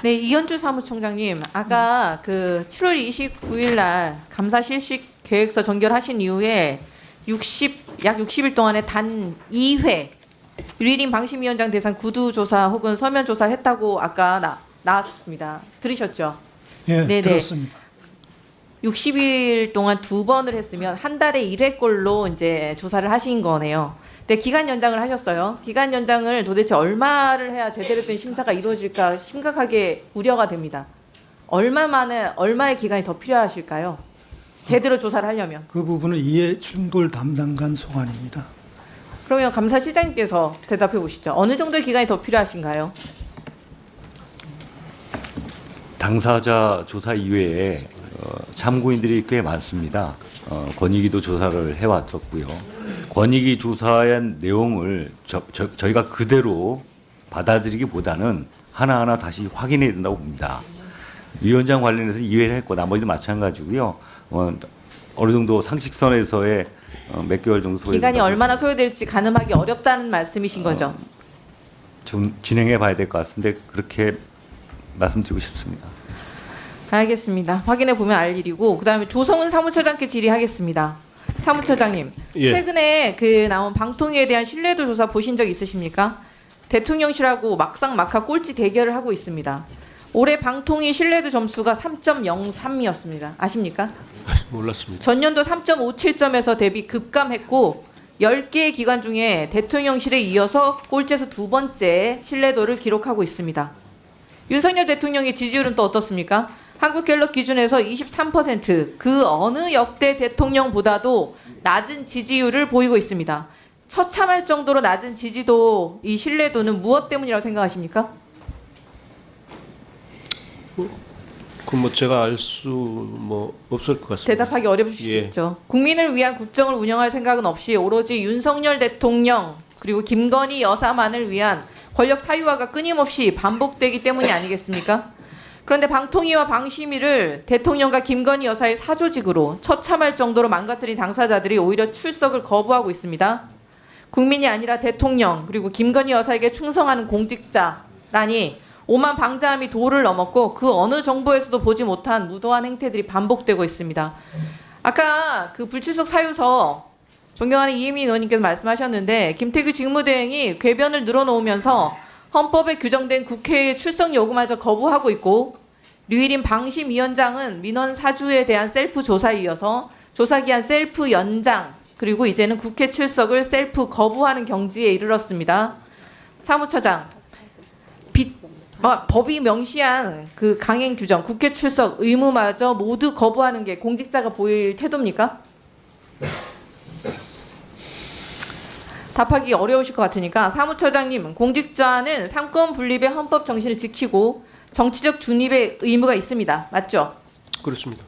네, 이현주 사무총장님, 아까 그 7월 29일 날 감사 실시 계획서 전결하신 이후에 약 60일 동안에 단 2회 유일인 방심위원장 대상 구두조사 혹은 서면조사 했다고 아까 나왔습니다. 들으셨죠? 예, 네네. 들었습니다. 60일 동안 2번을 했으면 한 달에 1회꼴로 이제 조사를 하신 거네요. 근데 기간 연장을 하셨어요. 기간 연장을 도대체 얼마를 해야 제대로 된 심사가 이루어질까 심각하게 우려가 됩니다. 얼마의 기간이 더 필요하실까요? 제대로 조사를 하려면. 그 부분은 이해충돌 담당관 소관입니다. 그러면 감사실장님께서 대답해 보시죠. 어느 정도의 기간이 더 필요하신가요? 당사자 조사 이외에 참고인들이 꽤 많습니다. 권익위도 조사를 해왔었고요. 권익위 조사의 내용을 저희가 그대로 받아들이기보다는 하나하나 다시 확인해야 된다고 봅니다. 위원장 관련해서 이해를 했고 나머지도 마찬가지고요. 어느 정도 상식선에서의 몇 개월 정도 소요된다고 기간이 얼마나 소요될지 가늠하기 어렵다는 말씀이신 거죠? 좀 진행해 봐야 될 것 같은데 그렇게 말씀드리고 싶습니다. 알겠습니다. 확인해 보면 알 일이고 그다음에 조성은 사무처장께 질의하겠습니다. 사무처장님, 예. 최근에 그 나온 방통위에 대한 신뢰도 조사 보신 적 있으십니까? 대통령실하고 막상막하 꼴찌 대결을 하고 있습니다. 올해 방통위 신뢰도 점수가 3.03이었습니다. 아십니까? 몰랐습니다. 전년도 3.57점에서 대비 급감했고 10개의 기관 중에 대통령실에 이어서 꼴찌에서 두 번째 신뢰도를 기록하고 있습니다. 윤석열 대통령의 지지율은 또 어떻습니까? 한국갤럽 기준에서 23%, 그 어느 역대 대통령보다도 낮은 지지율을 보이고 있습니다. 처참할 정도로 낮은 지지도, 이 신뢰도는 무엇 때문이라고 생각하십니까? 그뭐 제가 알 수 없을 것 같습니다. 대답하기 어렵시겠죠. 국민을 위한 국정을 운영할 생각은 없이 오로지 윤석열 대통령 그리고 김건희 여사만을 위한 권력 사유화가 끊임없이 반복되기 때문이 아니겠습니까? 그런데 방통위와 방심위를 대통령과 김건희 여사의 사조직으로 처참할 정도로 망가뜨린 당사자들이 오히려 출석을 거부하고 있습니다. 국민이 아니라 대통령 그리고 김건희 여사에게 충성하는 공직자라니 오만 방자함이 도를 넘었고 그 어느 정부에서도 보지 못한 무도한 행태들이 반복되고 있습니다. 아까 그 불출석 사유서 존경하는 이혜민 의원님께서 말씀하셨는데 김태규 직무대행이 궤변을 늘어놓으면서 헌법에 규정된 국회의 출석 요구마저 거부하고 있고 류일인 방심위원장은 민원 사주에 대한 셀프 조사에 이어서 조사기한 셀프 연장 그리고 이제는 국회 출석을 셀프 거부하는 경지에 이르렀습니다. 사무처장, 법이 명시한 그 강행 규정, 국회 출석 의무마저 모두 거부하는 게 공직자가 보일 태도입니까? 답하기 어려우실 것 같으니까 사무처장님, 공직자는 삼권 분립의 헌법 정신을 지키고 정치적 중립의 의무가 있습니다. 맞죠? 그렇습니다.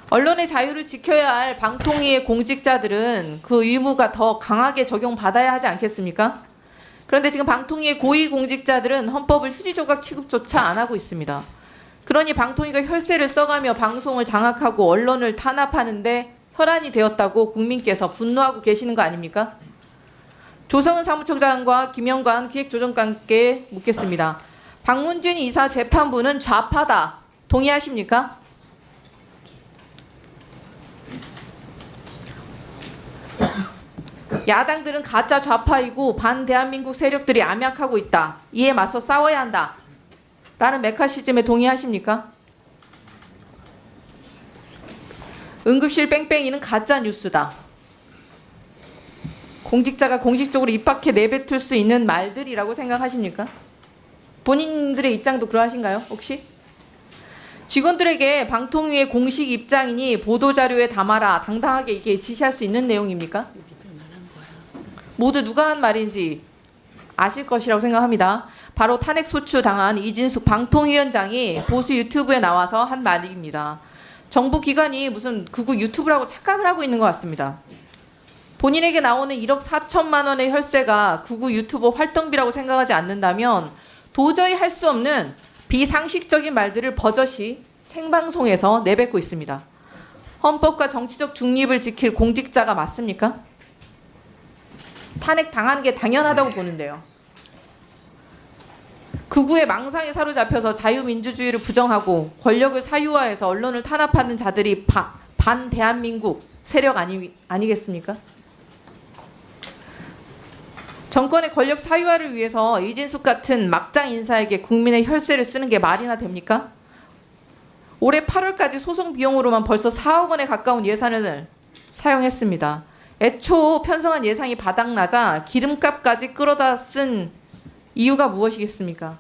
언론의 자유를 지켜야 할 방통위의 공직자들은 그 의무가 더 강하게 적용받아야 하지 않겠습니까? 그런데 지금 방통위의 고위 공직자들은 헌법을 휴지조각 취급조차 안 하고 있습니다. 그러니 방통위가 혈세를 써가며 방송을 장악하고 언론을 탄압하는데 혈안이 되었다고 국민께서 분노하고 계시는 거 아닙니까? 조성은 사무총장과 김영관 기획조정관께 묻겠습니다. 박문진 이사 재판부는 좌파다. 동의하십니까? 야당들은 가짜 좌파이고 반대한민국 세력들이 암약하고 있다. 이에 맞서 싸워야 한다. 라는 메카시즘에 동의하십니까? 응급실 뺑뺑이는 가짜 뉴스다. 공직자가 공식적으로 입 밖에 내뱉을 수 있는 말들이라고 생각하십니까? 본인들의 입장도 그러하신가요? 혹시? 직원들에게 방통위의 공식 입장이니 보도자료에 담아라. 당당하게 이게 지시할 수 있는 내용입니까? 모두 누가 한 말인지 아실 것이라고 생각합니다. 바로 탄핵 소추 당한 이진숙 방통위원장이 보수 유튜브에 나와서 한 말입니다. 정부 기관이 무슨 극우 유튜브라고 착각을 하고 있는 것 같습니다. 본인에게 나오는 1억 4천만 원의 혈세가 극우 유튜버 활동비라고 생각하지 않는다면 도저히 할 수 없는 비상식적인 말들을 버젓이 생방송에서 내뱉고 있습니다. 헌법과 정치적 중립을 지킬 공직자가 맞습니까? 탄핵 당하는 게 당연하다고 보는데요. 극우의 망상에 사로잡혀서 자유민주주의를 부정하고 권력을 사유화해서 언론을 탄압하는 자들이 반대한민국 세력 아니겠습니까? 정권의 권력 사유화를 위해서 이진숙 같은 막장 인사에게 국민의 혈세를 쓰는 게 말이나 됩니까? 올해 8월까지 소송 비용으로만 벌써 4억 원에 가까운 예산을 사용했습니다. 애초 편성한 예산이 바닥나자 기름값까지 끌어다 쓴 이유가 무엇이겠습니까?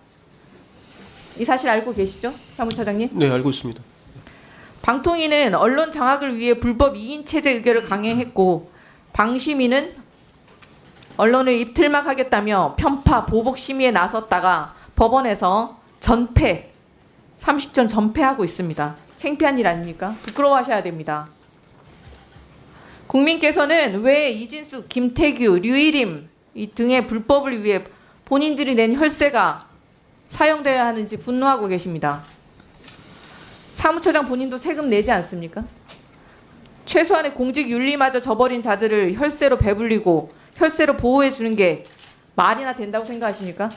이 사실 알고 계시죠? 사무처장님? 네, 알고 있습니다. 방통위는 언론 장악을 위해 불법 2인 체제 의결을 강행했고 방심위는 언론을 입틀막하겠다며 편파, 보복 심의에 나섰다가 법원에서 전패, 30전 전패하고 있습니다. 창피한 일 아닙니까? 부끄러워하셔야 됩니다. 국민께서는 왜 이진숙, 김태규, 류일임 등의 불법을 위해 본인들이 낸 혈세가 사용되어야 하는지 분노하고 계십니다. 사무처장 본인도 세금 내지 않습니까? 최소한의 공직 윤리마저 저버린 자들을 혈세로 배불리고 혈세로 보호해 주는 게 말이나 된다고 생각하십니까?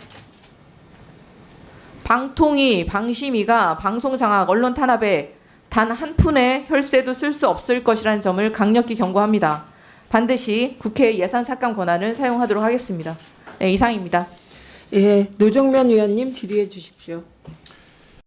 방통위, 방심위가 방송 장악, 언론 탄압에 단 한 푼의 혈세도 쓸 수 없을 것이라는 점을 강력히 경고합니다. 반드시 국회 예산 삭감 권한을 사용하도록 하겠습니다. 네, 이상입니다. 예, 노정면 위원님 질의해 주십시오.